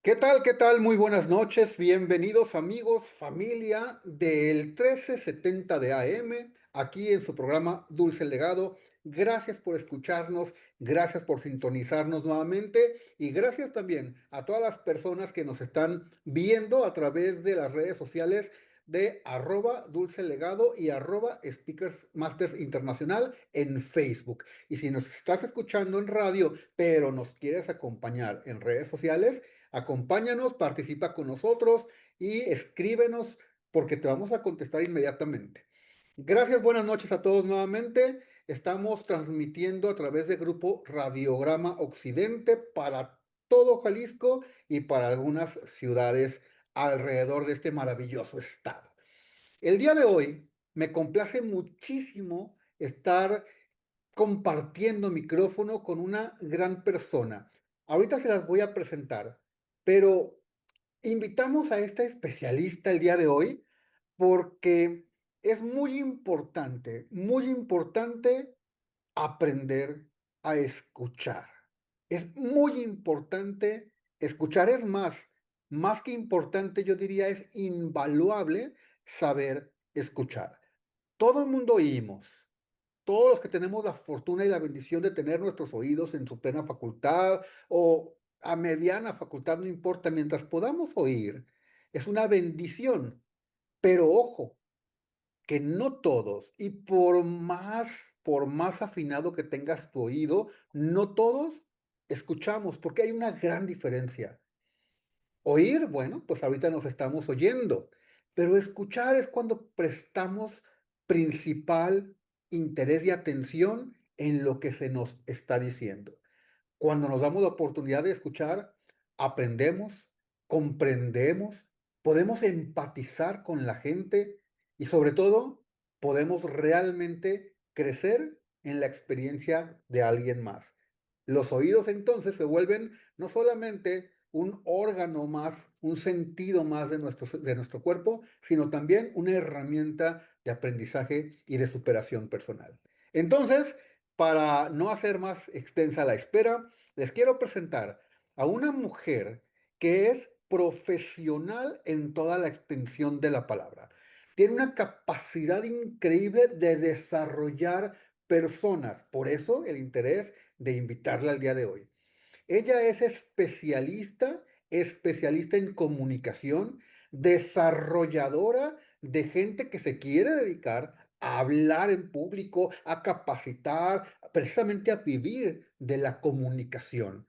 ¿Qué tal? ¿Qué tal? Muy buenas noches. Bienvenidos amigos, familia del 1370 de AM, aquí en su programa Dulce Legado. Gracias por escucharnos, gracias por sintonizarnos nuevamente y gracias también a todas las personas que nos están viendo a través de las redes sociales de @Dulce Legado y @Speakers Masters Internacional en Facebook. Y si nos estás escuchando en radio, pero nos quieres acompañar en redes sociales, acompáñanos, participa con nosotros y escríbenos porque te vamos a contestar inmediatamente. Gracias, buenas noches a todos nuevamente. Estamos transmitiendo a través de Grupo Radiograma Occidente para todo Jalisco y para algunas ciudades alrededor de este maravilloso estado. El día de hoy me complace muchísimo estar compartiendo micrófono con una gran persona. Ahorita se las voy a presentar, pero invitamos a esta especialista el día de hoy porque es muy importante aprender a escuchar. Es muy importante escuchar. Es más que importante, yo diría, es invaluable saber escuchar. Todo el mundo oímos. Todos los que tenemos la fortuna y la bendición de tener nuestros oídos en su plena facultad o a mediana facultad, no importa, mientras podamos oír, es una bendición. Pero ojo, que no todos, y por más afinado que tengas tu oído, no todos escuchamos, porque hay una gran diferencia. Oír, bueno, pues ahorita nos estamos oyendo, pero escuchar es cuando prestamos principal interés y atención en lo que se nos está diciendo. Cuando nos damos la oportunidad de escuchar, aprendemos, comprendemos, podemos empatizar con la gente y sobre todo podemos realmente crecer en la experiencia de alguien más. Los oídos entonces se vuelven no solamente un órgano más, un sentido más de nuestro cuerpo, sino también una herramienta de aprendizaje y de superación personal. Entonces, para no hacer más extensa la espera, les quiero presentar a una mujer que es profesional en toda la extensión de la palabra. Tiene una capacidad increíble de desarrollar personas. Por eso el interés de invitarla al día de hoy. Ella es especialista en comunicación, desarrolladora de gente que se quiere dedicar a hablar en público, a capacitar, precisamente a vivir de la comunicación.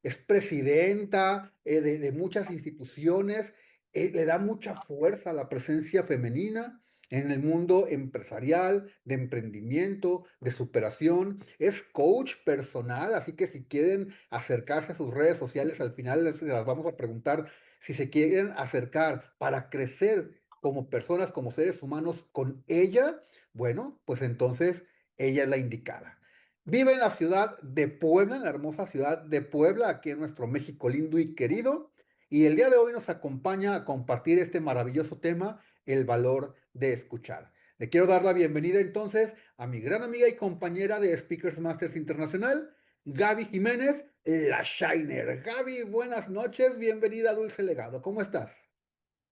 Es presidenta de muchas instituciones, le da mucha fuerza a la presencia femenina en el mundo empresarial, de emprendimiento, de superación. Es coach personal, así que si quieren acercarse a sus redes sociales, al final les las vamos a preguntar si se quieren acercar para crecer como personas, como seres humanos con ella, bueno, pues entonces ella es la indicada. Vive en la ciudad de Puebla, en la hermosa ciudad de Puebla, aquí en nuestro México lindo y querido. Y el día de hoy nos acompaña a compartir este maravilloso tema, el valor de escuchar. Le quiero dar la bienvenida entonces a mi gran amiga y compañera de Speakers Masters Internacional, Gaby Jiménez, la Shiner. Gaby, buenas noches, bienvenida a Dulce Legado. ¿Cómo estás?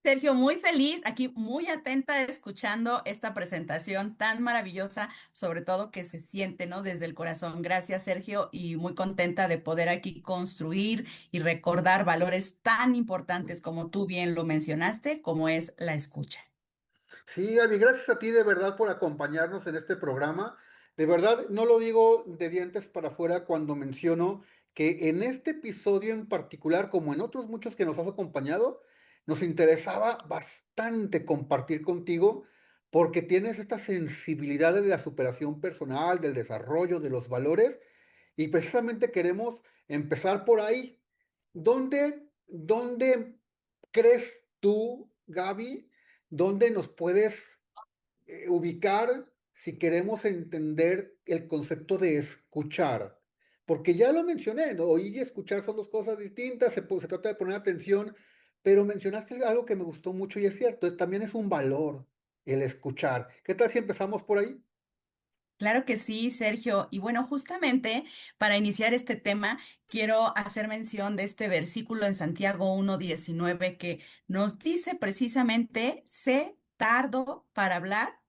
Sergio, muy feliz, aquí muy atenta escuchando esta presentación tan maravillosa, sobre todo que se siente, ¿no? Desde el corazón. Gracias, Sergio, y muy contenta de poder aquí construir y recordar valores tan importantes como tú bien lo mencionaste, como es la escucha. Sí, Gaby, gracias a ti de verdad por acompañarnos en este programa. De verdad, no lo digo de dientes para afuera cuando menciono que en este episodio en particular, como en otros muchos que nos has acompañado, nos interesaba bastante compartir contigo porque tienes esta sensibilidad de la superación personal, del desarrollo, de los valores, y precisamente queremos empezar por ahí. ¿Dónde crees tú, Gaby? ¿Dónde nos puedes ubicar si queremos entender el concepto de escuchar? Porque ya lo mencioné, ¿no? Oír y escuchar son dos cosas distintas, se trata de poner atención, pero mencionaste algo que me gustó mucho y es cierto, también es un valor el escuchar. ¿Qué tal si empezamos por ahí? Claro que sí, Sergio. Y bueno, justamente para iniciar este tema, quiero hacer mención de este versículo en Santiago 1:19 que nos dice precisamente, sé tardo para hablar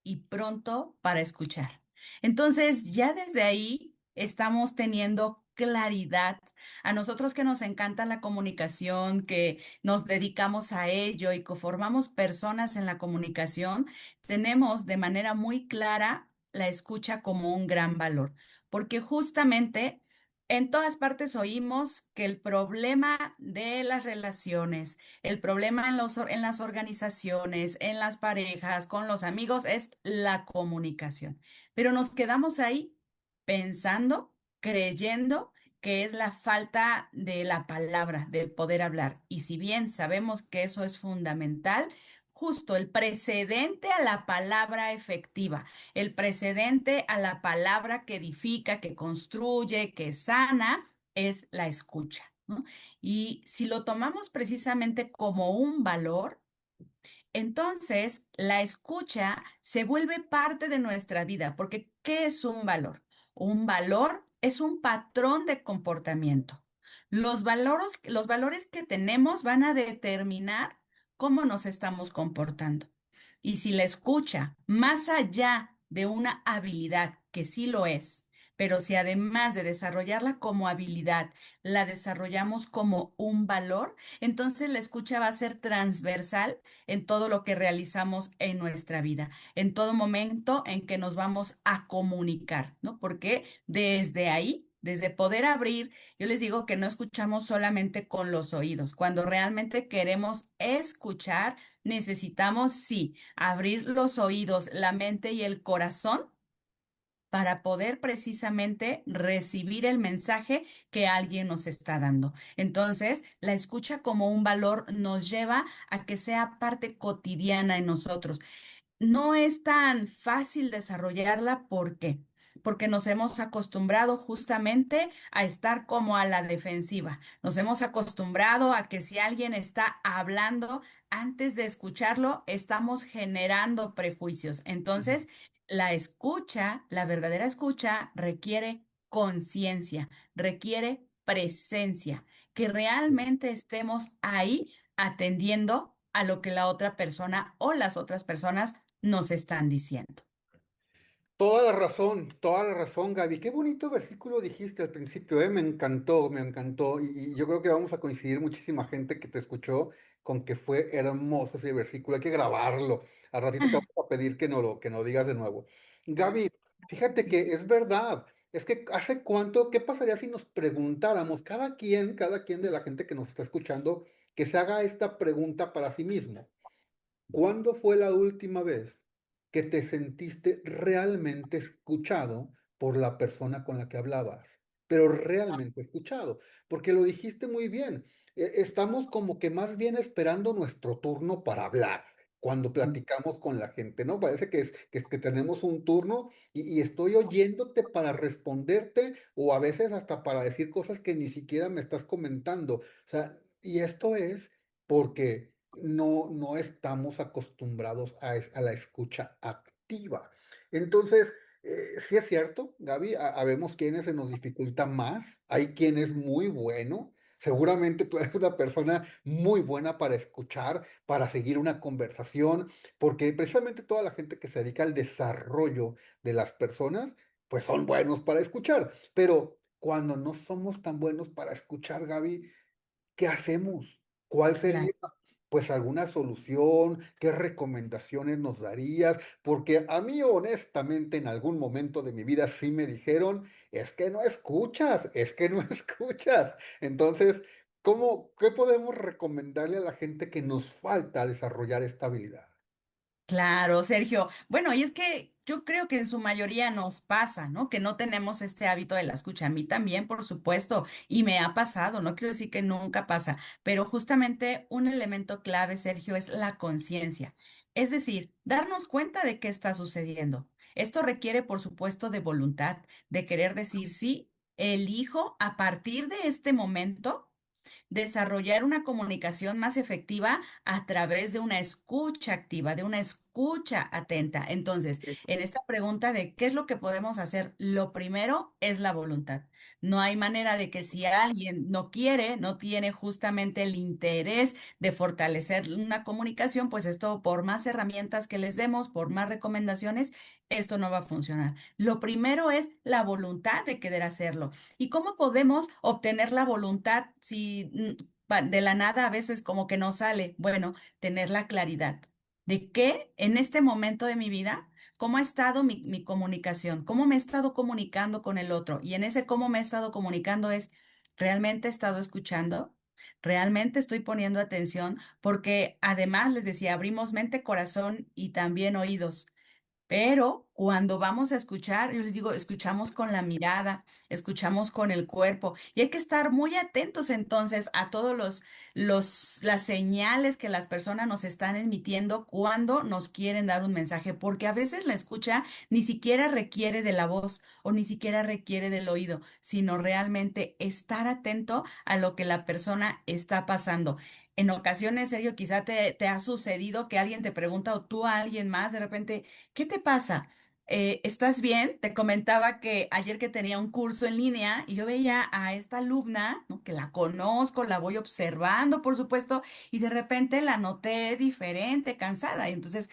y pronto para escuchar. Entonces, ya desde ahí estamos teniendo claridad. A nosotros que nos encanta la comunicación, que nos dedicamos a ello y que formamos personas en la comunicación, tenemos de manera muy clara la escucha como un gran valor, porque justamente en todas partes oímos que el problema de las relaciones, el problema en las organizaciones, en las parejas, con los amigos, es la comunicación. Pero nos quedamos ahí pensando, creyendo que es la falta de la palabra, del poder hablar. Y si bien sabemos que eso es fundamental, justo el precedente a la palabra efectiva, el precedente a la palabra que edifica, que construye, que sana, es la escucha, ¿no? Y si lo tomamos precisamente como un valor, entonces la escucha se vuelve parte de nuestra vida, porque ¿qué es un valor? Un valor es un patrón de comportamiento. Los valores que tenemos van a determinar cómo nos estamos comportando. Y si la escucha, más allá de una habilidad, que sí lo es, pero si además de desarrollarla como habilidad, la desarrollamos como un valor, entonces la escucha va a ser transversal en todo lo que realizamos en nuestra vida, en todo momento en que nos vamos a comunicar, ¿no? Porque desde ahí, desde poder abrir, yo les digo que no escuchamos solamente con los oídos. Cuando realmente queremos escuchar, necesitamos, sí, abrir los oídos, la mente y el corazón para poder precisamente recibir el mensaje que alguien nos está dando. Entonces, la escucha como un valor nos lleva a que sea parte cotidiana en nosotros. No es tan fácil desarrollarla, ¿por qué? Porque nos hemos acostumbrado justamente a estar como a la defensiva. Nos hemos acostumbrado a que si alguien está hablando, antes de escucharlo, estamos generando prejuicios. Entonces, la escucha, la verdadera escucha, requiere conciencia, requiere presencia, que realmente estemos ahí atendiendo a lo que la otra persona o las otras personas nos están diciendo. Toda la razón, Gaby. Qué bonito versículo dijiste al principio, ¿eh? Me encantó, me encantó. Y yo creo que vamos a coincidir muchísima gente que te escuchó con que fue hermoso ese versículo. Hay que grabarlo. Al ratito te vamos a pedir que no lo digas de nuevo. Gaby, fíjate Sí, que es verdad. Es que hace cuánto, ¿qué pasaría si nos preguntáramos, cada quien de la gente que nos está escuchando, que se haga esta pregunta para sí mismo? ¿Cuándo fue la última vez que te sentiste realmente escuchado por la persona con la que hablabas? Pero realmente escuchado, porque lo dijiste muy bien. Estamos como que más bien esperando nuestro turno para hablar cuando platicamos con la gente, ¿no? Parece que tenemos un turno y estoy oyéndote para responderte o a veces hasta para decir cosas que ni siquiera me estás comentando. O sea, y esto es porque no estamos acostumbrados a la escucha activa. Entonces, sí es cierto, Gaby, habemos quienes se nos dificulta más, hay quien es muy bueno. Seguramente tú eres una persona muy buena para escuchar, para seguir una conversación, porque precisamente toda la gente que se dedica al desarrollo de las personas, pues son buenos para escuchar. Pero cuando no somos tan buenos para escuchar, Gaby, ¿qué hacemos? ¿Cuál sería, claro. pues, alguna solución? ¿Qué recomendaciones nos darías? Porque a mí, honestamente, en algún momento de mi vida sí me dijeron, es que no escuchas, es que no escuchas. Entonces, qué podemos recomendarle a la gente que nos falta desarrollar esta habilidad? Claro, Sergio. Bueno, y es que yo creo que en su mayoría nos pasa, ¿no? Que no tenemos este hábito de la escucha. A mí también, por supuesto, y me ha pasado, no quiero decir que nunca pasa, pero justamente un elemento clave, Sergio, es la conciencia. Es decir, darnos cuenta de qué está sucediendo. Esto requiere, por supuesto, de voluntad, de querer decir, sí, elijo a partir de este momento desarrollar una comunicación más efectiva a través de una escucha activa, de una escucha atenta. Entonces, en esta pregunta de qué es lo que podemos hacer, lo primero es la voluntad. No hay manera de que si alguien no quiere, no tiene justamente el interés de fortalecer una comunicación, pues esto, por más herramientas que les demos, por más recomendaciones, esto no va a funcionar. Lo primero es la voluntad de querer hacerlo. ¿Y cómo podemos obtener la voluntad si de la nada a veces como que no sale? Bueno, tener la claridad de que en este momento de mi vida, cómo ha estado mi comunicación, cómo me he estado comunicando con el otro. Y en ese cómo me he estado comunicando es, ¿realmente he estado escuchando? ¿Realmente estoy poniendo atención? Porque además les decía, abrimos mente, corazón y también oídos. Pero cuando vamos a escuchar, yo les digo, escuchamos con la mirada, escuchamos con el cuerpo y hay que estar muy atentos entonces a todos las señales que las personas nos están emitiendo cuando nos quieren dar un mensaje, porque a veces la escucha ni siquiera requiere de la voz o ni siquiera requiere del oído, sino realmente estar atento a lo que la persona está pasando. En ocasiones, Sergio, quizá te ha sucedido que alguien te pregunta o tú a alguien más de repente, ¿qué te pasa? ¿Estás bien? Te comentaba que ayer que tenía un curso en línea y yo veía a esta alumna, ¿no? Que la conozco, la voy observando, por supuesto, y de repente la noté diferente, cansada. Y entonces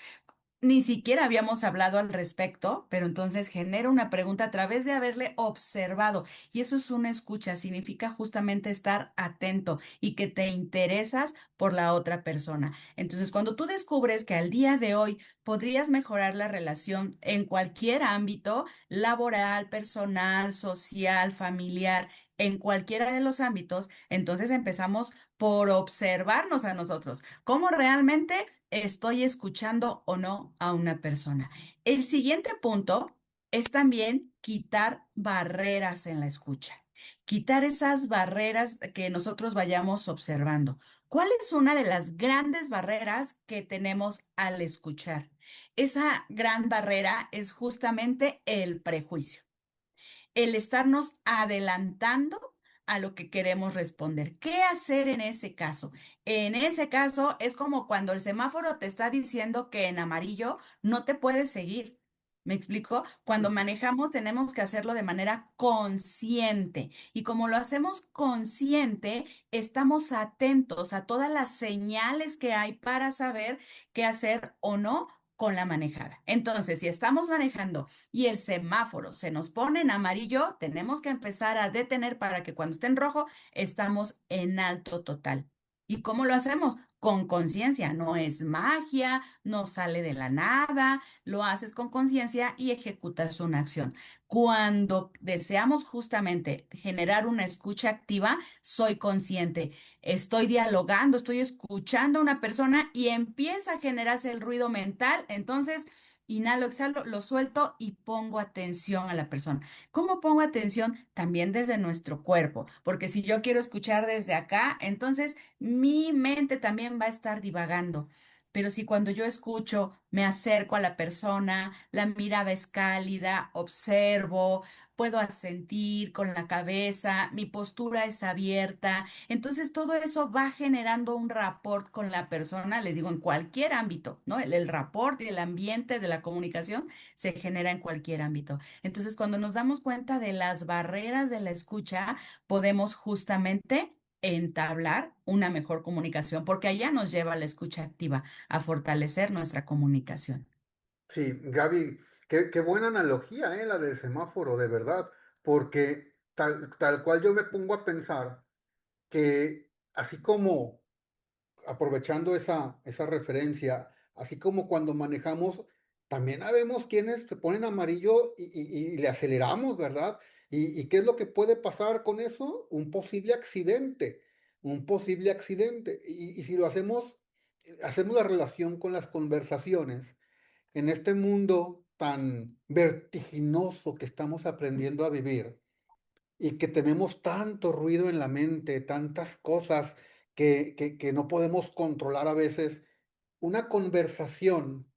ni siquiera habíamos hablado al respecto, pero entonces genera una pregunta a través de haberle observado. Y eso es una escucha, significa justamente estar atento y que te interesas por la otra persona. Entonces, cuando tú descubres que al día de hoy podrías mejorar la relación en cualquier ámbito, laboral, personal, social, familiar, en cualquiera de los ámbitos, entonces empezamos por observarnos a nosotros. ¿Cómo realmente estoy escuchando o no a una persona? El siguiente punto es también quitar barreras en la escucha. Quitar esas barreras que nosotros vayamos observando. ¿Cuál es una de las grandes barreras que tenemos al escuchar? Esa gran barrera es justamente el prejuicio, el estarnos adelantando a lo que queremos responder. ¿Qué hacer en ese caso? En ese caso es como cuando el semáforo te está diciendo que en amarillo no te puedes seguir. ¿Me explico? Cuando manejamos tenemos que hacerlo de manera consciente y como lo hacemos consciente, estamos atentos a todas las señales que hay para saber qué hacer o no con la manejada. Entonces, si estamos manejando y el semáforo se nos pone en amarillo, tenemos que empezar a detener para que cuando esté en rojo estamos en alto total. ¿Y cómo lo hacemos? Con conciencia, no es magia, no sale de la nada, lo haces con conciencia y ejecutas una acción. Cuando deseamos justamente generar una escucha activa, soy consciente, estoy dialogando, estoy escuchando a una persona y empieza a generarse el ruido mental, entonces inhalo, exhalo, lo suelto y pongo atención a la persona. ¿Cómo pongo atención? También desde nuestro cuerpo, porque si yo quiero escuchar desde acá, entonces mi mente también va a estar divagando. Pero si cuando yo escucho, me acerco a la persona, la mirada es cálida, observo, puedo asentir con la cabeza, mi postura es abierta, entonces todo eso va generando un rapport con la persona, les digo, en cualquier ámbito, ¿no? El rapport y el ambiente de la comunicación se genera en cualquier ámbito. Entonces, cuando nos damos cuenta de las barreras de la escucha, podemos justamente entablar una mejor comunicación, porque allá nos lleva la escucha activa, a fortalecer nuestra comunicación. Sí, Gaby, qué buena analogía, la del semáforo, de verdad, porque tal cual yo me pongo a pensar que así como aprovechando esa referencia, así como cuando manejamos, también habemos quienes se ponen amarillo y le aceleramos, ¿verdad? ¿Y qué es lo que puede pasar con eso? Un posible accidente. Y si lo hacemos, hacemos la relación con las conversaciones en este mundo tan vertiginoso que estamos aprendiendo a vivir y que tenemos tanto ruido en la mente, tantas cosas que no podemos controlar a veces, una conversación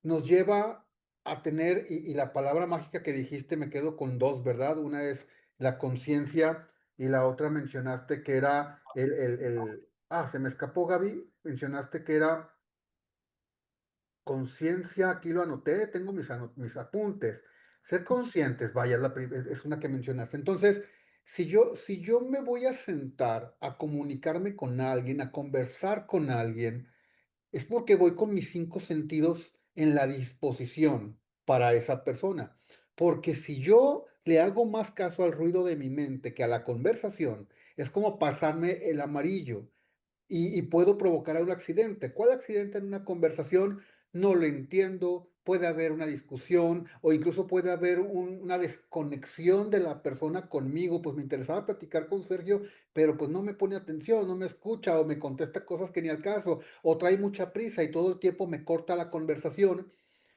nos lleva a tener, y la palabra mágica que dijiste me quedo con dos, ¿verdad? Una es la conciencia y la otra mencionaste que era se me escapó, Gaby, mencionaste que era conciencia, aquí lo anoté, tengo mis apuntes. Ser conscientes, vaya, es una que mencionaste. Entonces, si yo me voy a sentar a comunicarme con alguien, a conversar con alguien, es porque voy con mis cinco sentidos en la disposición para esa persona. Porque si yo le hago más caso al ruido de mi mente que a la conversación, es como pasarme el amarillo y puedo provocar a un accidente. ¿Cuál accidente en una conversación? No lo entiendo, puede haber una discusión o incluso puede haber una desconexión de la persona conmigo. Pues me interesaba platicar con Sergio, pero pues no me pone atención, no me escucha o me contesta cosas que ni al caso o trae mucha prisa y todo el tiempo me corta la conversación.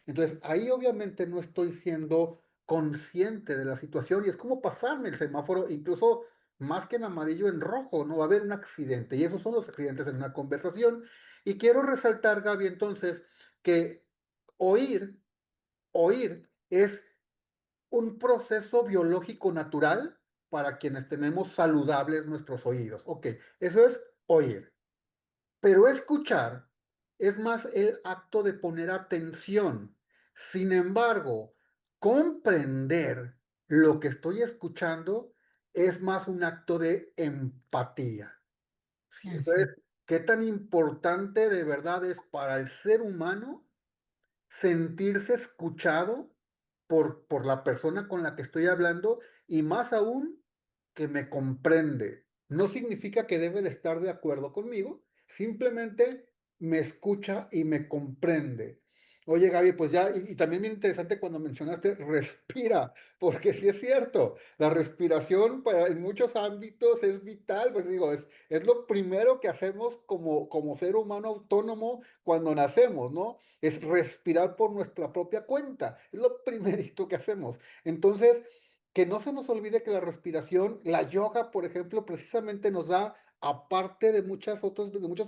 Entonces ahí obviamente no estoy siendo consciente de la situación y es como pasarme el semáforo, incluso más que en amarillo, en rojo, no va a haber un accidente. Y esos son los accidentes en una conversación. Y quiero resaltar, Gaby, entonces, que oír, oír es un proceso biológico natural para quienes tenemos saludables nuestros oídos. Ok, eso es oír. Pero escuchar es más el acto de poner atención. Sin embargo, comprender lo que estoy escuchando es más un acto de empatía. ¿Sí? Entonces, Así. ¿qué tan importante de verdad es para el ser humano sentirse escuchado por la persona con la que estoy hablando y más aún que me comprende? No significa que debe de estar de acuerdo conmigo, simplemente me escucha y me comprende. Oye, Gaby, pues ya, y también bien interesante cuando mencionaste respira, porque sí es cierto, la respiración en muchos ámbitos es vital, pues digo, es lo primero que hacemos como ser humano autónomo cuando nacemos, ¿no? Es respirar por nuestra propia cuenta. Es lo primerito que hacemos. Entonces, que no se nos olvide que la respiración, la yoga, por ejemplo, precisamente nos da, aparte de muchos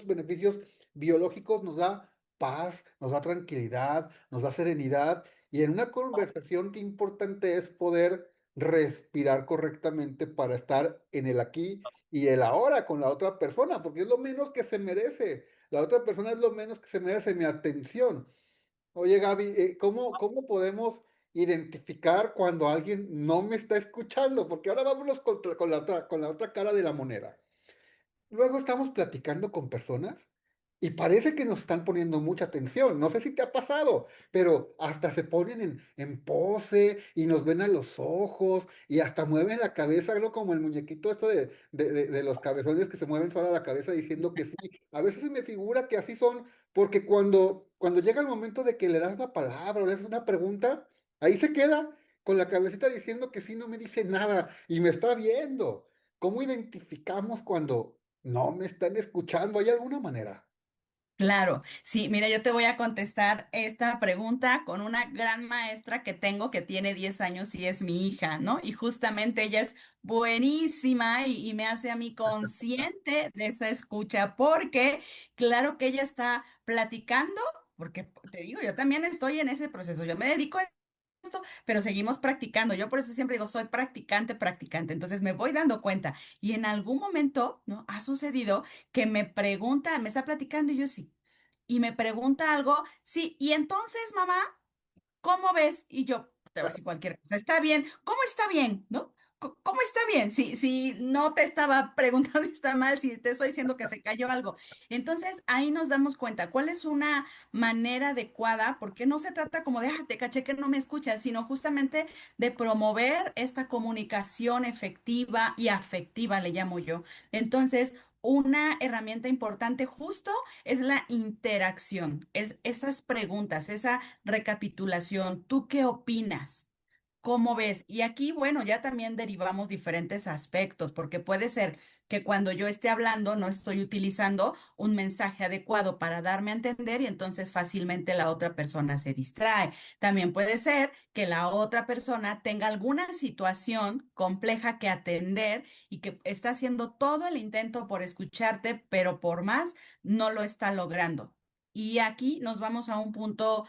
beneficios biológicos, nos da paz, nos da tranquilidad, nos da serenidad. Y en una conversación, qué importante es poder respirar correctamente para estar en el aquí y el ahora con la otra persona, porque es lo menos que se merece. La otra persona es lo menos que se merece mi atención. Oye, Gaby, ¿cómo podemos identificar cuando alguien no me está escuchando? Porque ahora vámonos con la otra cara de la moneda. Luego estamos platicando con personas y parece que nos están poniendo mucha atención. No sé si te ha pasado, pero hasta se ponen en pose y nos ven a los ojos y hasta mueven la cabeza, algo como el muñequito esto de los cabezones que se mueven sola la cabeza diciendo que sí. A veces se me figura que así son, porque cuando llega el momento de que le das la palabra o le haces una pregunta, ahí se queda con la cabecita diciendo que sí, no me dice nada y me está viendo. ¿Cómo identificamos cuando no me están escuchando? ¿Hay alguna manera? Claro, sí, mira, yo te voy a contestar esta pregunta con una gran maestra que tengo que tiene 10 años y es mi hija, ¿no? Y justamente ella es buenísima y me hace a mí consciente de esa escucha, porque claro que ella está platicando, porque te digo, yo también estoy en ese proceso, yo me dedico a esto, pero seguimos practicando. Yo por eso siempre digo, soy practicante, practicante. Entonces me voy dando cuenta. Y en algún momento, ¿no? Ha sucedido que me pregunta, me está platicando y yo sí. Y me pregunta algo, sí, y entonces, mamá, ¿cómo ves? Y yo te voy a decir cualquier cosa. Está bien. ¿Cómo está bien? ¿No? ¿Cómo está bien? Si no te estaba preguntando si está mal, si te estoy diciendo que se cayó algo. Entonces ahí nos damos cuenta cuál es una manera adecuada, porque no se trata como de, te caché que no me escuchas, sino justamente de promover esta comunicación efectiva y afectiva, le llamo yo. Entonces, una herramienta importante justo es la interacción, es esas preguntas, esa recapitulación. ¿Tú qué opinas? ¿Cómo ves? Y aquí, bueno, ya también derivamos diferentes aspectos, porque puede ser que cuando yo esté hablando no estoy utilizando un mensaje adecuado para darme a entender y entonces fácilmente la otra persona se distrae. También puede ser que la otra persona tenga alguna situación compleja que atender y que está haciendo todo el intento por escucharte, pero por más no lo está logrando. Y aquí nos vamos a un punto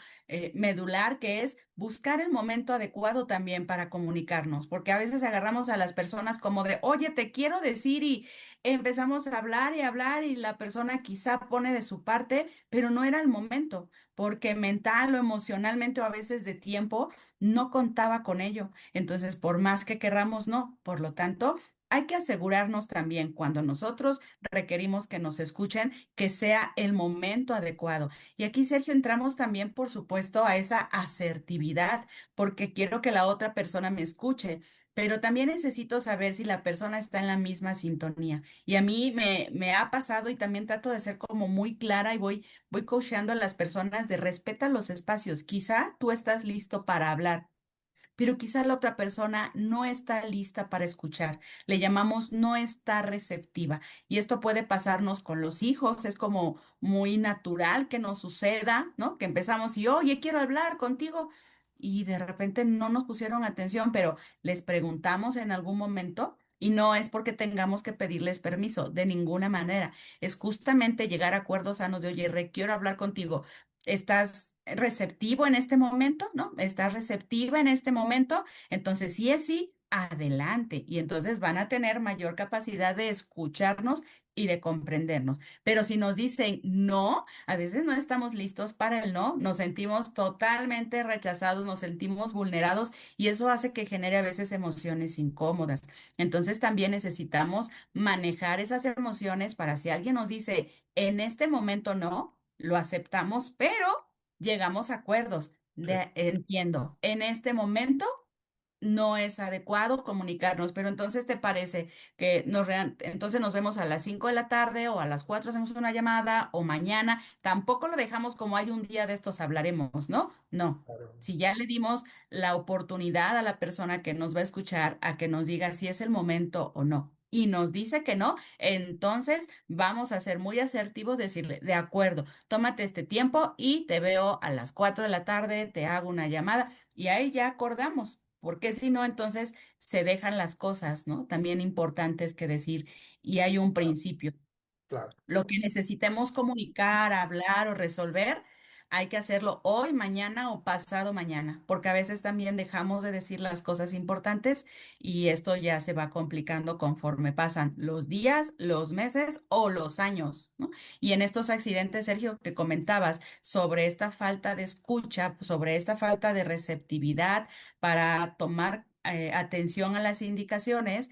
medular que es buscar el momento adecuado también para comunicarnos, porque a veces agarramos a las personas como de, oye, te quiero decir y empezamos a hablar y la persona quizá pone de su parte, pero no era el momento, porque mental o emocionalmente o a veces de tiempo no contaba con ello. Entonces, por más que querramos, no. Por lo tanto, hay que asegurarnos también cuando nosotros requerimos que nos escuchen, que sea el momento adecuado. Y aquí, Sergio, entramos también, por supuesto, a esa asertividad, porque quiero que la otra persona me escuche, pero también necesito saber si la persona está en la misma sintonía. Y a mí me ha pasado y también trato de ser como muy clara y voy coacheando a las personas de respeta los espacios. Quizá tú estás listo para hablar, pero quizá la otra persona no está lista para escuchar. Le llamamos no está receptiva. Y esto puede pasarnos con los hijos. Es como muy natural que nos suceda, ¿no? Que empezamos y, oye, quiero hablar contigo. Y de repente no nos pusieron atención, pero les preguntamos en algún momento. Y no es porque tengamos que pedirles permiso, de ninguna manera. Es justamente llegar a acuerdos sanos de, oye, quiero hablar contigo. ¿Estás receptivo en este momento? ¿No? ¿Estás receptiva en este momento? Entonces, si es sí, adelante. Y entonces van a tener mayor capacidad de escucharnos y de comprendernos. Pero si nos dicen no, a veces no estamos listos para el no, nos sentimos totalmente rechazados, nos sentimos vulnerados y eso hace que genere a veces emociones incómodas. Entonces también necesitamos manejar esas emociones para si alguien nos dice en este momento no, lo aceptamos, pero llegamos a acuerdos. Sí, Entiendo, en este momento no es adecuado comunicarnos, pero entonces te parece que entonces nos vemos a las 5 de la tarde o a las 4 hacemos una llamada o mañana, tampoco lo dejamos como hay un día de estos hablaremos, ¿no? No. claro. Si ya le dimos la oportunidad a la persona que nos va a escuchar a que nos diga si es el momento o no. Y nos dice que no, entonces vamos a ser muy asertivos, decirle, de acuerdo, tómate este tiempo y te veo a las 4 de la tarde, te hago una llamada y ahí ya acordamos, porque si no, entonces se dejan las cosas, ¿no? También importantes que decir y hay un principio. Claro. Lo que necesitemos comunicar, hablar o resolver, hay que hacerlo hoy, mañana o pasado mañana, porque a veces también dejamos de decir las cosas importantes y esto ya se va complicando conforme pasan los días, los meses o los años, ¿no? Y en estos accidentes, Sergio, que comentabas sobre esta falta de escucha, sobre esta falta de receptividad para tomar atención a las indicaciones,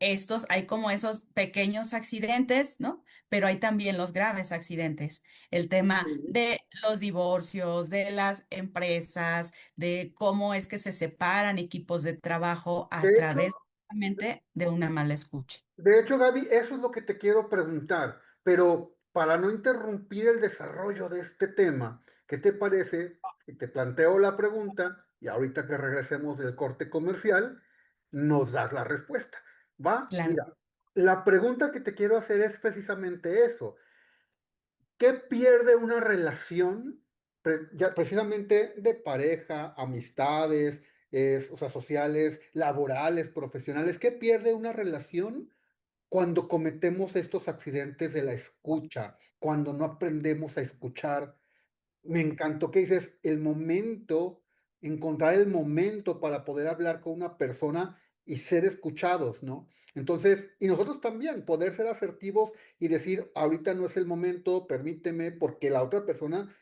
estos, hay como esos pequeños accidentes, ¿no? Pero hay también los graves accidentes. El tema Sí. de los divorcios, de las empresas, de cómo es que se separan equipos de trabajo De a través hecho, justamente de una mala escucha. De hecho, Gaby, eso es lo que te quiero preguntar, pero para no interrumpir el desarrollo de este tema, ¿qué te parece si te planteo la pregunta y ahorita que regresemos del corte comercial, nos das la respuesta? ¿Va? Claro. Mira, la pregunta que te quiero hacer es precisamente eso. ¿Qué pierde una relación precisamente de pareja, amistades, o sea, sociales, laborales, profesionales? ¿Qué pierde una relación cuando cometemos estos accidentes de la escucha, cuando no aprendemos a escuchar? Me encantó que dices el momento, encontrar el momento para poder hablar con una persona y ser escuchados, ¿no? Entonces, y nosotros también, poder ser asertivos y decir, ahorita no es el momento, permíteme, porque la otra persona,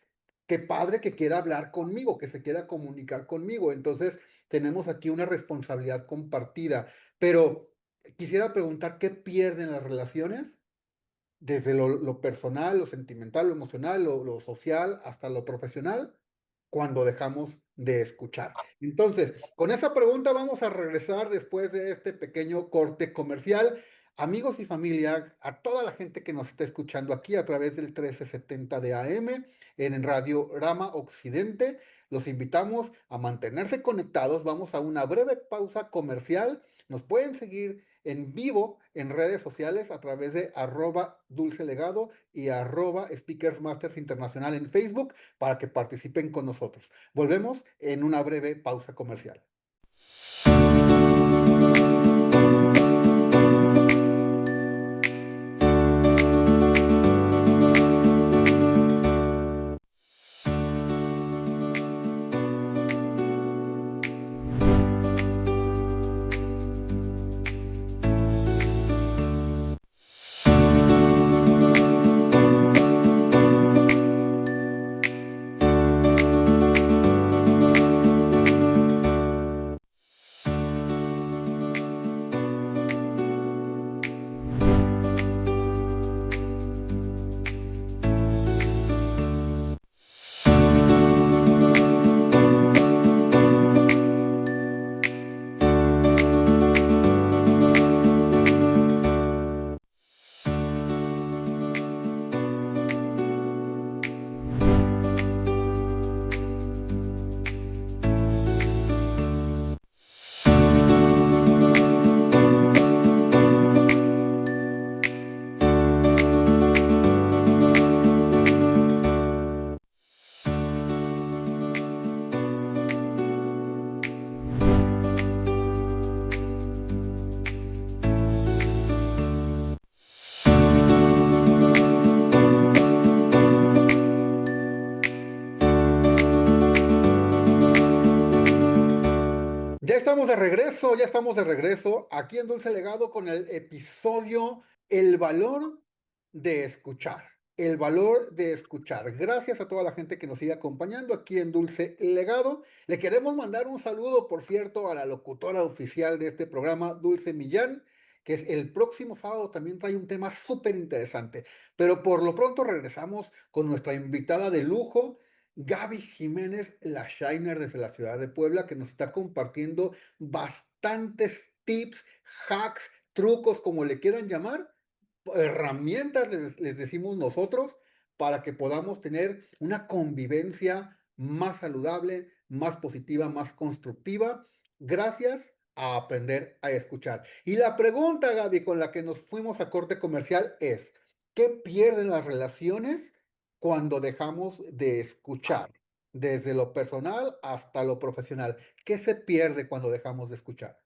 qué padre que quiera hablar conmigo, que se quiera comunicar conmigo. Entonces, tenemos aquí una responsabilidad compartida. Pero quisiera preguntar, ¿qué pierden las relaciones? Desde lo personal, lo sentimental, lo emocional, lo social, hasta lo profesional, cuando dejamos de escuchar. Entonces, con esa pregunta vamos a regresar después de este pequeño corte comercial. Amigos y familia, a toda la gente que nos está escuchando aquí a través del 1370 de AM en Radio Rama Occidente, los invitamos a mantenerse conectados. Vamos a una breve pausa comercial. Nos pueden seguir en vivo en redes sociales a través de @dulcelegado y @speakersmasters internacional en Facebook para que participen con nosotros. Volvemos en una breve pausa comercial. ya estamos de regreso aquí en Dulce Legado con el episodio El valor de escuchar. El valor de escuchar. Gracias a toda la gente que nos sigue acompañando aquí en Dulce Legado. Le queremos mandar un saludo, por cierto, a la locutora oficial de este programa, Dulce Millán, que es el próximo sábado también trae un tema súper interesante. Pero por lo pronto regresamos con nuestra invitada de lujo, Gaby Jiménez, la Shiner desde la ciudad de Puebla, que nos está compartiendo bastantes tips, hacks, trucos, como le quieran llamar, herramientas, les decimos nosotros, para que podamos tener una convivencia más saludable, más positiva, más constructiva, gracias a aprender a escuchar. Y la pregunta, Gaby, con la que nos fuimos a corte comercial es, ¿qué pierden las relaciones cuando dejamos de escuchar? Desde lo personal hasta lo profesional. ¿Qué se pierde cuando dejamos de escuchar?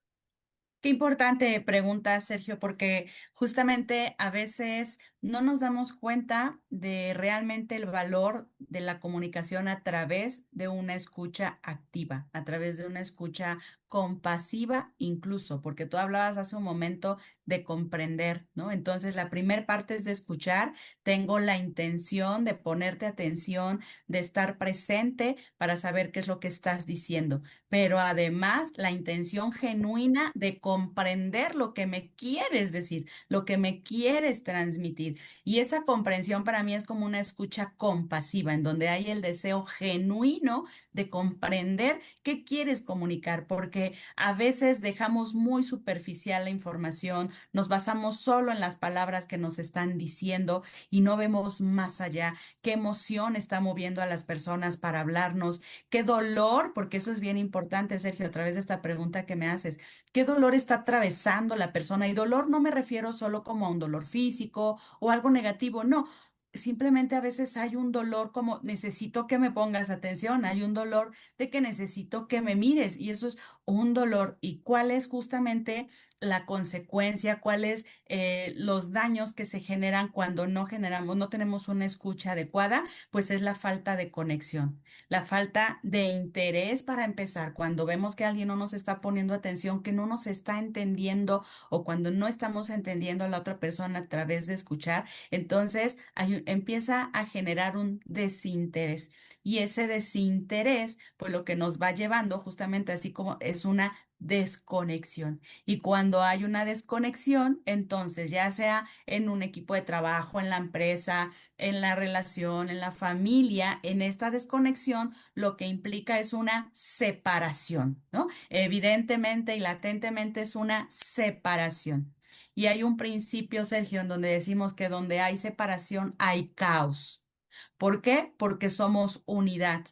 Qué importante pregunta, Sergio, porque justamente a veces no nos damos cuenta de realmente el valor de la comunicación a través de una escucha activa, a través de una escucha compasiva incluso, porque tú hablabas hace un momento de comprender, ¿no? Entonces, la primer parte es de escuchar, tengo la intención de ponerte atención, de estar presente para saber qué es lo que estás diciendo, pero además la intención genuina de comprender lo que me quieres decir, lo que me quieres transmitir. Y esa comprensión para mí es como una escucha compasiva, en donde hay el deseo genuino de comprender qué quieres comunicar, porque a veces dejamos muy superficial la información, nos basamos solo en las palabras que nos están diciendo y no vemos más allá qué emoción está moviendo a las personas para hablarnos. ¿Qué dolor? Porque eso es bien importante, Sergio, a través de esta pregunta que me haces. ¿Qué dolor está atravesando la persona? Y dolor no me refiero solo como a un dolor físico o algo negativo, no. Simplemente a veces hay un dolor como necesito que me pongas atención, hay un dolor de que necesito que me mires y eso es un dolor. ¿Y cuál es justamente la consecuencia? ¿Cuáles los daños que se generan cuando no generamos, no tenemos una escucha adecuada? Pues es la falta de conexión, la falta de interés para empezar, cuando vemos que alguien no nos está poniendo atención, que no nos está entendiendo o cuando no estamos entendiendo a la otra persona a través de escuchar, entonces empieza a generar un desinterés. Y ese desinterés, pues lo que nos va llevando justamente así como es una desconexión. Y cuando hay una desconexión, entonces ya sea en un equipo de trabajo, en la empresa, en la relación, en la familia, en esta desconexión, lo que implica es una separación, ¿no? Evidentemente y latentemente es una separación. Y hay un principio, Sergio, en donde decimos que donde hay separación hay caos. ¿Por qué? Porque somos unidad,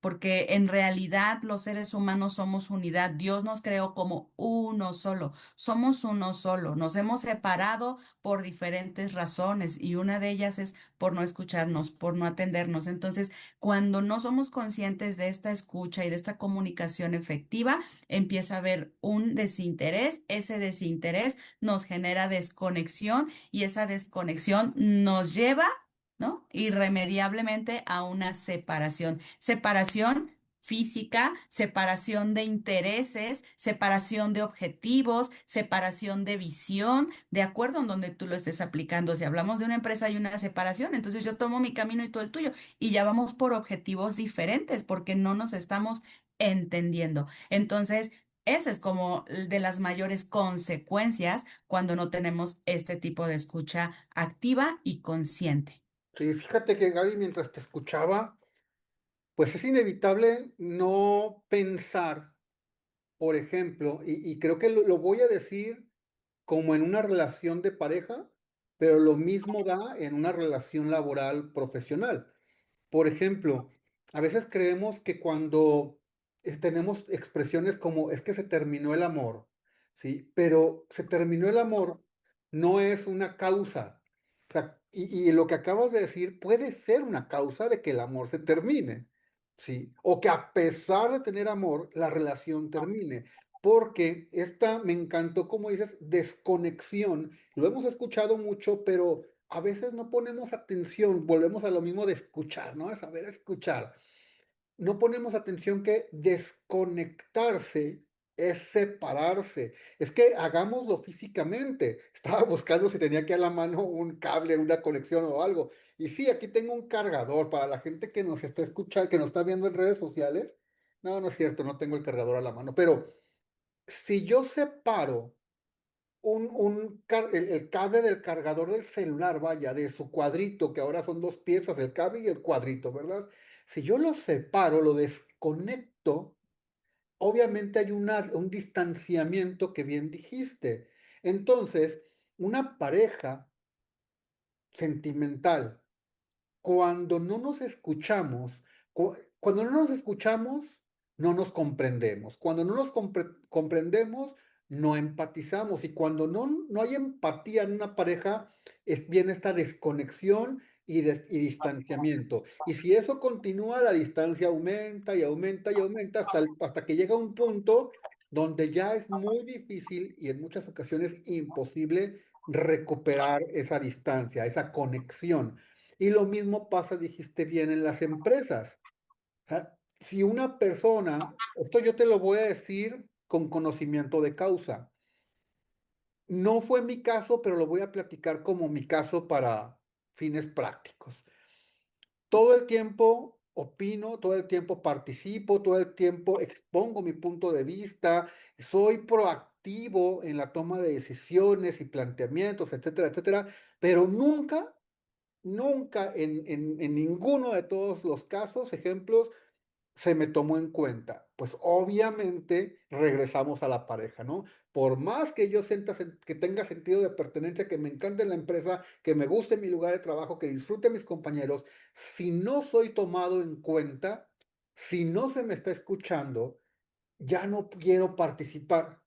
porque en realidad los seres humanos somos unidad. Dios nos creó como uno solo, somos uno solo. Nos hemos separado por diferentes razones y una de ellas es por no escucharnos, por no atendernos. Entonces, cuando no somos conscientes de esta escucha y de esta comunicación efectiva, empieza a haber un desinterés. Ese desinterés nos genera desconexión y esa desconexión nos lleva, ¿no? Irremediablemente a una separación. Separación física, separación de intereses, separación de objetivos, separación de visión, de acuerdo en donde tú lo estés aplicando. Si hablamos de una empresa, hay una separación, entonces yo tomo mi camino y tú el tuyo, y ya vamos por objetivos diferentes porque no nos estamos entendiendo. Entonces, esa es como de las mayores consecuencias cuando no tenemos este tipo de escucha activa y consciente. Sí, fíjate que Gaby, mientras te escuchaba, pues es inevitable no pensar, por ejemplo, y creo que lo voy a decir como en una relación de pareja, pero lo mismo da en una relación laboral profesional. Por ejemplo, a veces creemos que cuando tenemos expresiones como es que se terminó el amor, ¿sí? Pero se terminó el amor no es una causa. O sea, y lo que acabas de decir puede ser una causa de que el amor se termine, ¿sí? O que a pesar de tener amor, la relación termine. Porque esta, me encantó como dices, desconexión. Lo hemos escuchado mucho, pero a veces no ponemos atención, volvemos a lo mismo de escuchar, ¿no? De saber escuchar. No ponemos atención que desconectarse es separarse. Es que hagámoslo físicamente. Estaba buscando si tenía aquí a la mano un cable, una conexión o algo. Y sí, aquí tengo un cargador para la gente que nos está escuchando, que nos está viendo en redes sociales. No, no es cierto, no tengo el cargador a la mano. Pero si yo separo el cable del cargador del celular, vaya, de su cuadrito, que ahora son dos piezas, el cable y el cuadrito, ¿verdad? Si yo lo separo, lo desconecto, obviamente hay un distanciamiento que bien dijiste. Entonces, una pareja sentimental, cuando no nos escuchamos, cuando no nos escuchamos, no nos comprendemos. Cuando no nos comprendemos, no empatizamos. Y cuando no hay empatía en una pareja, viene esta desconexión y distanciamiento. Y si eso continúa, la distancia aumenta y aumenta y aumenta hasta que llega un punto donde ya es muy difícil y en muchas ocasiones imposible recuperar esa distancia, esa conexión. Y lo mismo pasa, dijiste bien, en las empresas. Si una persona, esto yo te lo voy a decir con conocimiento de causa, no fue mi caso, pero lo voy a platicar como mi caso para fines prácticos. Todo el tiempo opino, todo el tiempo participo, todo el tiempo expongo mi punto de vista, soy proactivo en la toma de decisiones y planteamientos, etcétera, etcétera, pero nunca en ninguno de todos los casos, ejemplos, se me tomó en cuenta. Pues obviamente regresamos a la pareja, ¿no? Por más que yo sienta que tenga sentido de pertenencia, que me encante la empresa, que me guste mi lugar de trabajo, que disfrute mis compañeros, si no soy tomado en cuenta, si no se me está escuchando, ya no quiero participar.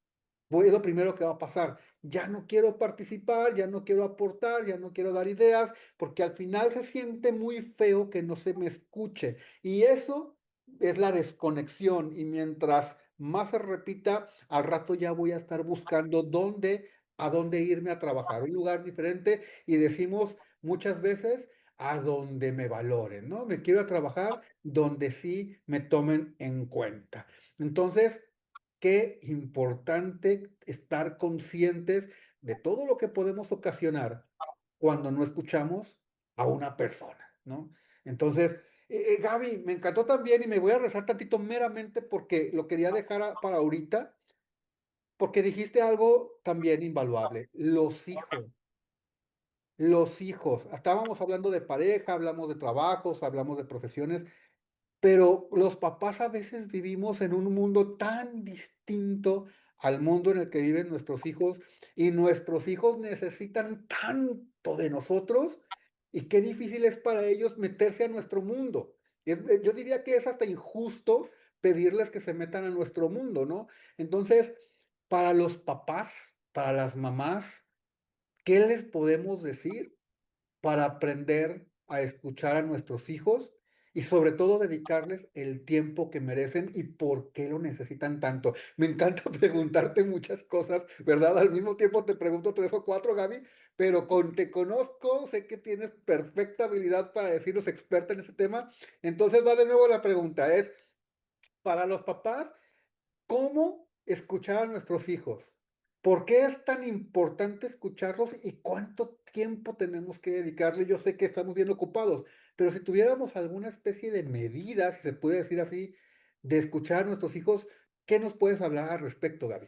Es lo primero que va a pasar. Ya no quiero participar, ya no quiero aportar, ya no quiero dar ideas, porque al final se siente muy feo que no se me escuche. Y eso es la desconexión. Y mientras más se repita, al rato ya voy a estar buscando a dónde irme a trabajar, un lugar diferente. Y decimos muchas veces, a donde me valoren, ¿no? Me quiero a trabajar donde sí me tomen en cuenta. Entonces, qué importante estar conscientes de todo lo que podemos ocasionar cuando no escuchamos a una persona, ¿no? Entonces, Gaby, me encantó también y me voy a rezar tantito meramente porque lo quería dejar para ahorita, porque dijiste algo también invaluable, los hijos. Los hijos, estábamos hablando de pareja, hablamos de trabajos, hablamos de profesiones, pero los papás a veces vivimos en un mundo tan distinto al mundo en el que viven nuestros hijos y nuestros hijos necesitan tanto de nosotros y qué difícil es para ellos meterse a nuestro mundo. Yo diría que es hasta injusto pedirles que se metan a nuestro mundo, ¿no? Entonces, para los papás, para las mamás, ¿qué les podemos decir para aprender a escuchar a nuestros hijos y sobre todo dedicarles el tiempo que merecen y por qué lo necesitan tanto? Me encanta preguntarte muchas cosas, ¿verdad? Al mismo tiempo te pregunto tres o cuatro, Gaby, pero te conozco, sé que tienes perfecta habilidad para decirnos experta en ese tema. Entonces va de nuevo la pregunta, es, para los papás, ¿cómo escuchar a nuestros hijos? ¿Por qué es tan importante escucharlos y cuánto tiempo tenemos que dedicarle? Yo sé que estamos bien ocupados, pero si tuviéramos alguna especie de medida, si se puede decir así, de escuchar a nuestros hijos, ¿qué nos puedes hablar al respecto, Gaby?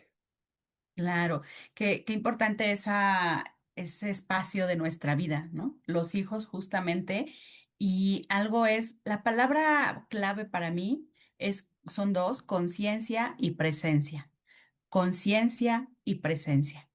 Claro, qué importante ese espacio de nuestra vida, ¿no? Los hijos justamente. Y algo es, la palabra clave para mí son dos, conciencia y presencia. Conciencia y presencia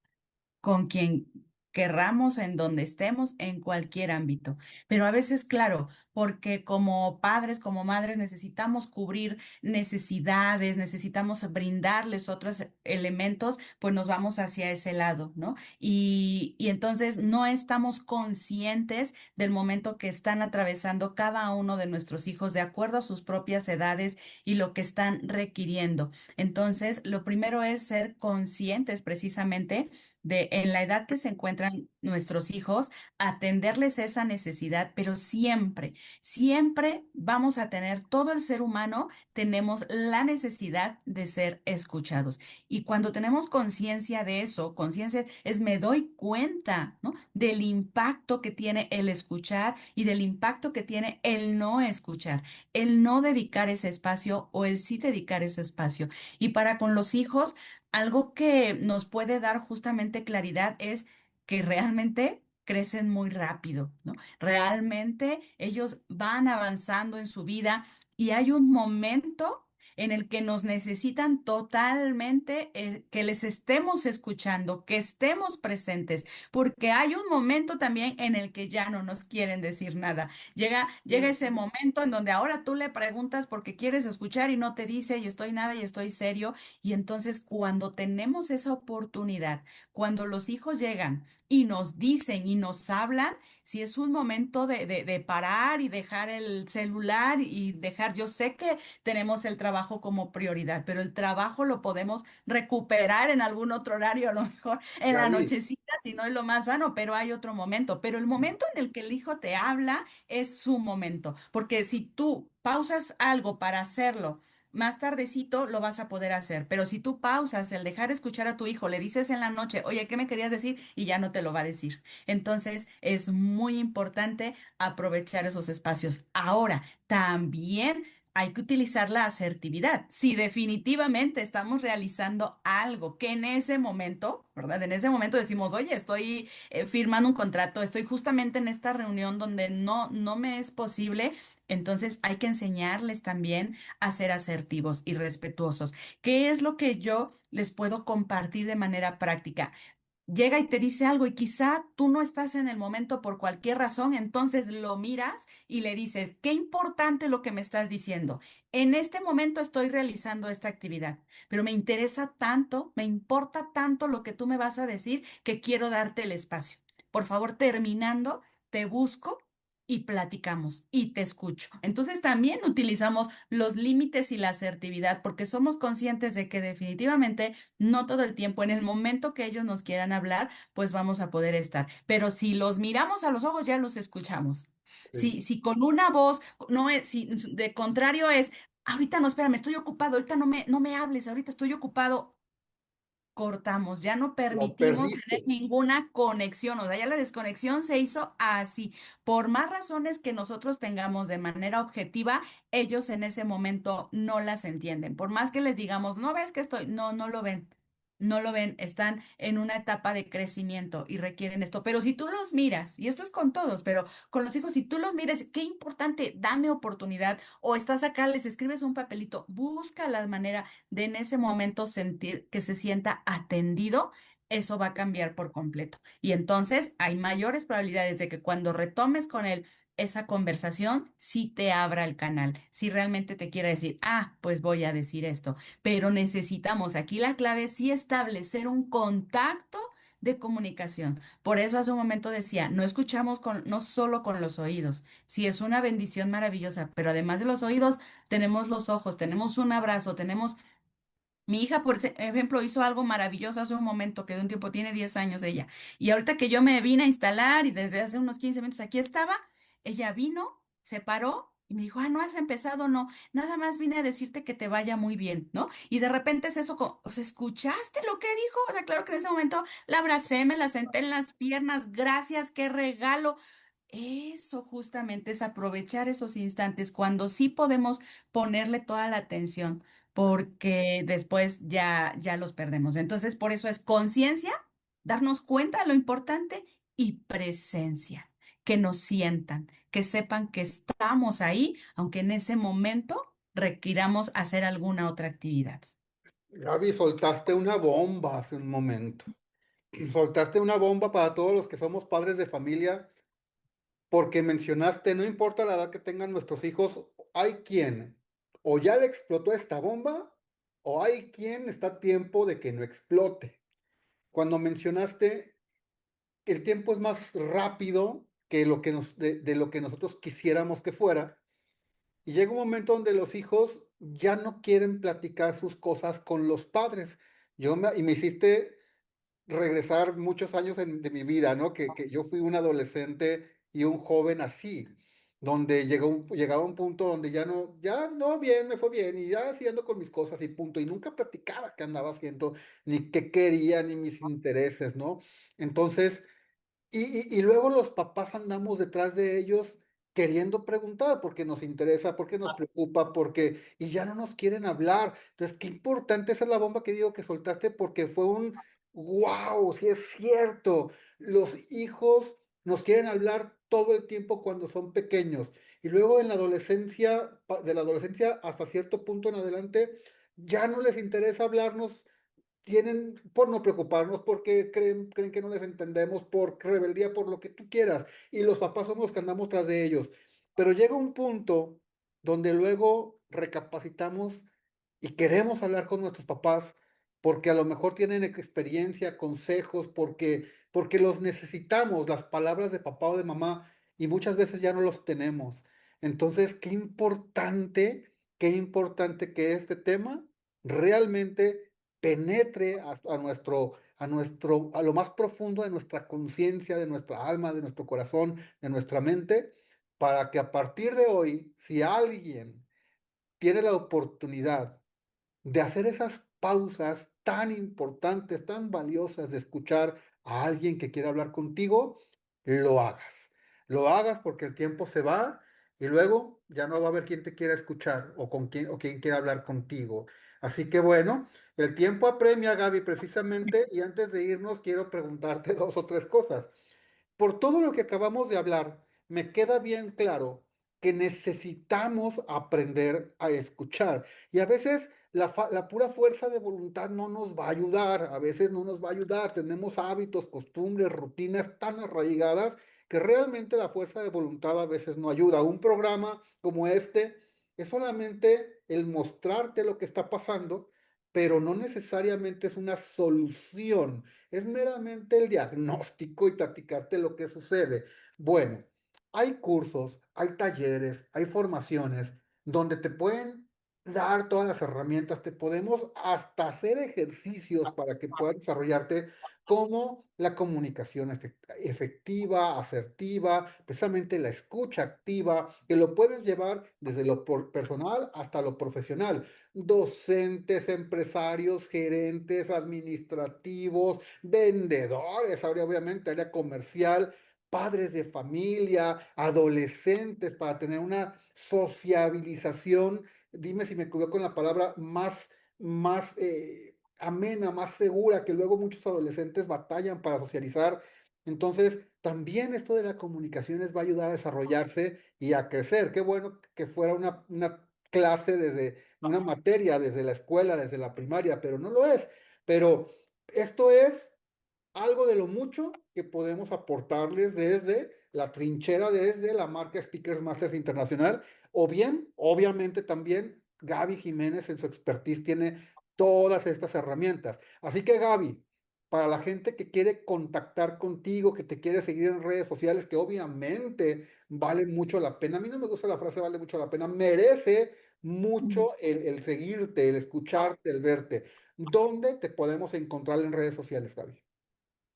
con quien querramos, en donde estemos, en cualquier ámbito. Pero a veces, claro, porque como padres, como madres, necesitamos cubrir necesidades, necesitamos brindarles otros elementos, pues nos vamos hacia ese lado, ¿no? Y entonces no estamos conscientes del momento que están atravesando cada uno de nuestros hijos de acuerdo a sus propias edades y lo que están requiriendo. Entonces, lo primero es ser conscientes precisamente de en la edad que se encuentran nuestros hijos, atenderles esa necesidad, pero siempre. Siempre vamos a tener, todo el ser humano tenemos la necesidad de ser escuchados. Y cuando tenemos conciencia de eso, conciencia es me doy cuenta, ¿no? Del impacto que tiene el escuchar y del impacto que tiene el no escuchar, el no dedicar ese espacio o el sí dedicar ese espacio. Y para con los hijos, algo que nos puede dar justamente claridad es que realmente crecen muy rápido, ¿no? Realmente ellos van avanzando en su vida y hay un momento en el que nos necesitan totalmente, que les estemos escuchando, que estemos presentes, porque hay un momento también en el que ya no nos quieren decir nada. Llega ese Ujú. momento en donde ahora tú le preguntas porque quieres escuchar y no te dice y estoy nada y estoy serio. Y entonces cuando tenemos esa oportunidad, cuando los hijos llegan y nos dicen y nos hablan, si es un momento de parar y dejar el celular y dejar, yo sé que tenemos el trabajo como prioridad, pero el trabajo lo podemos recuperar en algún otro horario, a lo mejor en la Gaby, nochecita, si no es lo más sano, pero hay otro momento. Pero el momento en el que el hijo te habla es su momento, porque si tú pausas algo para hacerlo, más tardecito lo vas a poder hacer, pero si tú pausas el dejar escuchar a tu hijo, le dices en la noche, oye, ¿qué me querías decir? Y ya no te lo va a decir. Entonces, es muy importante aprovechar esos espacios. Ahora, también hay que utilizar la asertividad. Si definitivamente estamos realizando algo que en ese momento, ¿verdad? En ese momento decimos, oye, estoy firmando un contrato, estoy justamente en esta reunión donde no me es posible. Entonces hay que enseñarles también a ser asertivos y respetuosos. ¿Qué es lo que yo les puedo compartir de manera práctica? Llega y te dice algo y quizá tú no estás en el momento por cualquier razón, entonces lo miras y le dices, qué importante lo que me estás diciendo. En este momento estoy realizando esta actividad, pero me interesa tanto, me importa tanto lo que tú me vas a decir que quiero darte el espacio. Por favor, terminando, te busco y platicamos y te escucho. Entonces también utilizamos los límites y la asertividad porque somos conscientes de que definitivamente no todo el tiempo, en el momento que ellos nos quieran hablar, pues vamos a poder estar. Pero si los miramos a los ojos, ya los escuchamos. sí. Si con una voz, no es, si de contrario es, ahorita no, espérame, estoy ocupado, ahorita no me hables, ahorita estoy ocupado. Cortamos, ya no Lo permitimos tener perdiste. ninguna conexión, o sea, ya la desconexión se hizo así. Por más razones que nosotros tengamos de manera objetiva, ellos en ese momento no las entienden. Por más que les digamos, no ves que estoy, no lo ven. No lo ven, están en una etapa de crecimiento y requieren esto. Pero si tú los miras, y esto es con todos, pero con los hijos, si tú los miras, qué importante, dame oportunidad, o estás acá, les escribes un papelito, busca la manera de en ese momento sentir que se sienta atendido, eso va a cambiar por completo. Y entonces hay mayores probabilidades de que cuando retomes con él esa conversación, sí te abra el canal, si realmente te quiere decir, ah, pues voy a decir esto. Pero necesitamos, aquí la clave es sí establecer un contacto de comunicación. Por eso hace un momento decía, no escuchamos no solo con los oídos, sí es una bendición maravillosa, pero además de los oídos, tenemos los ojos, tenemos un abrazo, tenemos mi hija, por ejemplo, hizo algo maravilloso hace un momento, que de un tiempo tiene 10 años ella. Y ahorita que yo me vine a instalar y desde hace unos 15 minutos aquí estaba, ella vino, se paró y me dijo, ah, no has empezado, no, nada más vine a decirte que te vaya muy bien, ¿no? Y de repente es eso, o sea, ¿escuchaste lo que dijo? O sea, claro que en ese momento la abracé, me la senté en las piernas, gracias, qué regalo. Eso justamente es aprovechar esos instantes cuando sí podemos ponerle toda la atención, porque después ya los perdemos. Entonces, por eso es conciencia, darnos cuenta de lo importante y presencia, que nos sientan, que sepan que estamos ahí, aunque en ese momento requiramos hacer alguna otra actividad. Gaby, soltaste una bomba hace un momento. Soltaste una bomba para todos los que somos padres de familia, porque mencionaste, no importa la edad que tengan nuestros hijos, hay quien o ya le explotó esta bomba o hay quien está a tiempo de que no explote. Cuando mencionaste que el tiempo es más rápido que lo que de lo que nosotros quisiéramos que fuera, y llega un momento donde los hijos ya no quieren platicar sus cosas con los padres. Y me hiciste regresar muchos años de mi vida, ¿no? Que yo fui un adolescente y un joven así. donde llegaba un punto donde ya no, bien, me fue bien, y ya haciendo con mis cosas y punto, y nunca platicaba qué andaba haciendo, ni qué quería, ni mis intereses, ¿no? Entonces, y luego los papás andamos detrás de ellos queriendo preguntar porque nos interesa, porque nos preocupa, y ya no nos quieren hablar. Entonces, qué importante, esa es la bomba que digo que soltaste porque fue wow, sí es cierto. Los hijos nos quieren hablar todo el tiempo cuando son pequeños. Y luego en la adolescencia, de la adolescencia hasta cierto punto en adelante, ya no les interesa hablarnos, tienen por no preocuparnos, porque creen que no les entendemos, por rebeldía, por lo que tú quieras, y los papás somos los que andamos tras de ellos. Pero llega un punto donde luego recapacitamos y queremos hablar con nuestros papás porque a lo mejor tienen experiencia, consejos, porque los necesitamos, las palabras de papá o de mamá, y muchas veces ya no los tenemos. Entonces, qué importante que este tema realmente penetre a lo más profundo de nuestra conciencia, de nuestra alma, de nuestro corazón, de nuestra mente, para que a partir de hoy, si alguien tiene la oportunidad de hacer esas pausas tan importantes, tan valiosas, de escuchar a alguien que quiere hablar contigo, lo hagas. Lo hagas porque el tiempo se va y luego ya no va a haber quien te quiera escuchar o quien quiera hablar contigo. Así que bueno, el tiempo apremia, Gaby, precisamente, y antes de irnos quiero preguntarte dos o tres cosas. Por todo lo que acabamos de hablar, me queda bien claro que necesitamos aprender a escuchar. Y a veces la pura fuerza de voluntad no nos va a ayudar, a veces no nos va a ayudar. Tenemos hábitos, costumbres, rutinas tan arraigadas que realmente la fuerza de voluntad a veces no ayuda. Un programa como este es solamente el mostrarte lo que está pasando, pero no necesariamente es una solución, es meramente el diagnóstico y platicarte lo que sucede. Bueno, hay cursos, hay talleres, hay formaciones donde te pueden dar todas las herramientas, te podemos hasta hacer ejercicios para que puedas desarrollarte, como la comunicación efectiva, asertiva, precisamente la escucha activa, que lo puedes llevar desde lo personal hasta lo profesional. Docentes, empresarios, gerentes, administrativos, vendedores, ahora obviamente área comercial, padres de familia, adolescentes, para tener una sociabilización, dime si me equivoco con la palabra, más amena, más segura, que luego muchos adolescentes batallan para socializar. Entonces, también esto de la comunicación les va a ayudar a desarrollarse y a crecer. Qué bueno que fuera una clase desde una materia, desde la escuela, desde la primaria, pero no lo es. Pero esto es algo de lo mucho que podemos aportarles desde la trinchera, desde la marca Speakers Masters Internacional, o bien, obviamente también, Gaby Jiménez en su expertise tiene todas estas herramientas. Así que Gaby, para la gente que quiere contactar contigo, que te quiere seguir en redes sociales, que obviamente vale mucho la pena, a mí no me gusta la frase vale mucho la pena, merece mucho el seguirte, el escucharte, el verte. ¿Dónde te podemos encontrar en redes sociales, Gaby?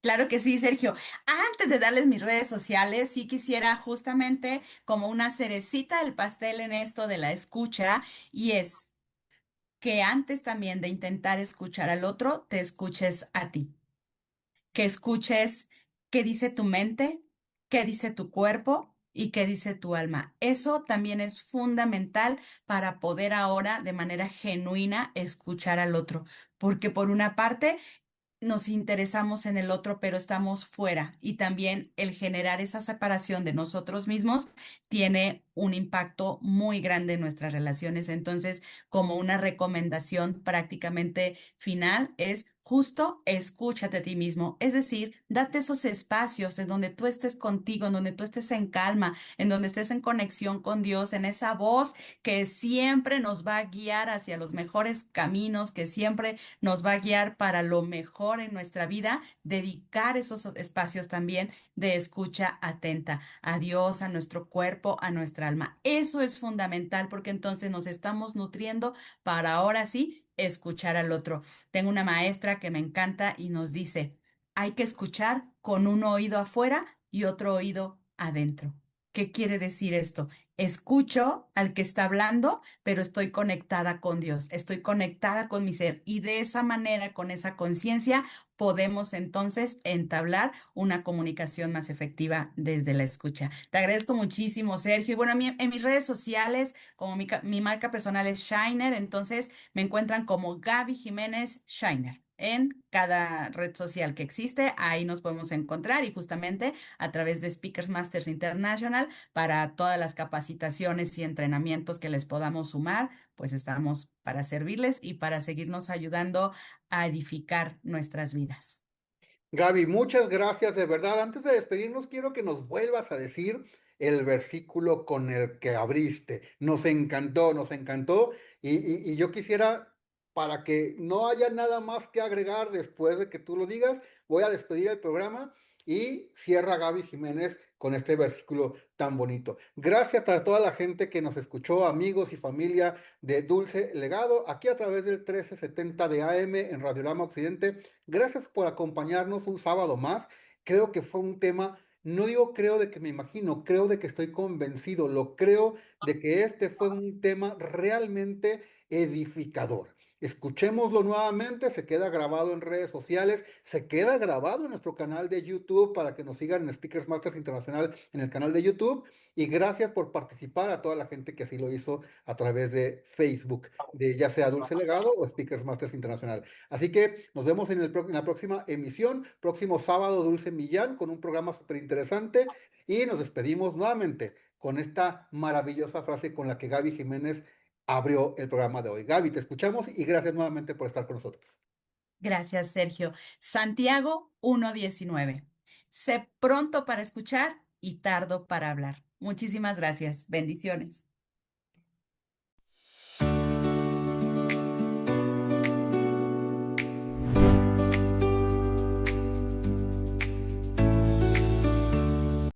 Claro que sí, Sergio. Antes de darles mis redes sociales, sí quisiera justamente como una cerecita del pastel en esto de la escucha, y es que antes también de intentar escuchar al otro, te escuches a ti, que escuches qué dice tu mente, qué dice tu cuerpo y qué dice tu alma. Eso también es fundamental para poder ahora de manera genuina escuchar al otro, porque por una parte, nos interesamos en el otro, pero estamos fuera. Y también el generar esa separación de nosotros mismos tiene un impacto muy grande en nuestras relaciones. Entonces, como una recomendación prácticamente final, es justo escúchate a ti mismo. Es decir, date esos espacios en donde tú estés contigo, en donde tú estés en calma, en donde estés en conexión con Dios, en esa voz que siempre nos va a guiar hacia los mejores caminos, que siempre nos va a guiar para lo mejor en nuestra vida, dedicar esos espacios también de escucha atenta a Dios, a nuestro cuerpo, a nuestra alma. Eso es fundamental porque entonces nos estamos nutriendo para ahora sí escuchar al otro. Tengo una maestra que me encanta y nos dice, hay que escuchar con un oído afuera y otro oído adentro. ¿Qué quiere decir esto? Escucho al que está hablando, pero estoy conectada con Dios, estoy conectada con mi ser y de esa manera, con esa conciencia, podemos entonces entablar una comunicación más efectiva desde la escucha. Te agradezco muchísimo, Sergio. Y bueno, en mis redes sociales, como mi marca personal es Shiner, entonces me encuentran como Gaby Jiménez Shiner. En cada red social que existe, ahí nos podemos encontrar y justamente a través de Speakers Masters International para todas las capacitaciones y entrenamientos que les podamos sumar, pues estamos para servirles y para seguirnos ayudando a edificar nuestras vidas. Gaby, muchas gracias de verdad. Antes de despedirnos, quiero que nos vuelvas a decir el versículo con el que abriste. Nos encantó. Y yo quisiera, para que no haya nada más que agregar después de que tú lo digas, voy a despedir el programa y cierra Gaby Jiménez con este versículo tan bonito. Gracias a toda la gente que nos escuchó, amigos y familia de Dulce Legado, aquí a través del 1370 de AM en Radiorama Occidente. Gracias por acompañarnos un sábado más. Creo que fue un tema, no digo creo de que me imagino, creo de que estoy convencido, lo creo de que este fue un tema realmente edificador. Escuchémoslo nuevamente, se queda grabado en redes sociales, se queda grabado en nuestro canal de YouTube para que nos sigan en Speakers Masters Internacional en el canal de YouTube. Y gracias por participar a toda la gente que así lo hizo a través de Facebook, de ya sea Dulce Legado o Speakers Masters Internacional. Así que nos vemos en la próxima emisión, próximo sábado, Dulce Millán, con un programa súper interesante. Y nos despedimos nuevamente con esta maravillosa frase con la que Gaby Jiménez abrió el programa de hoy. Gaby, te escuchamos y gracias nuevamente por estar con nosotros. Gracias, Sergio. Santiago 1:19. Sé pronto para escuchar y tardo para hablar. Muchísimas gracias. Bendiciones.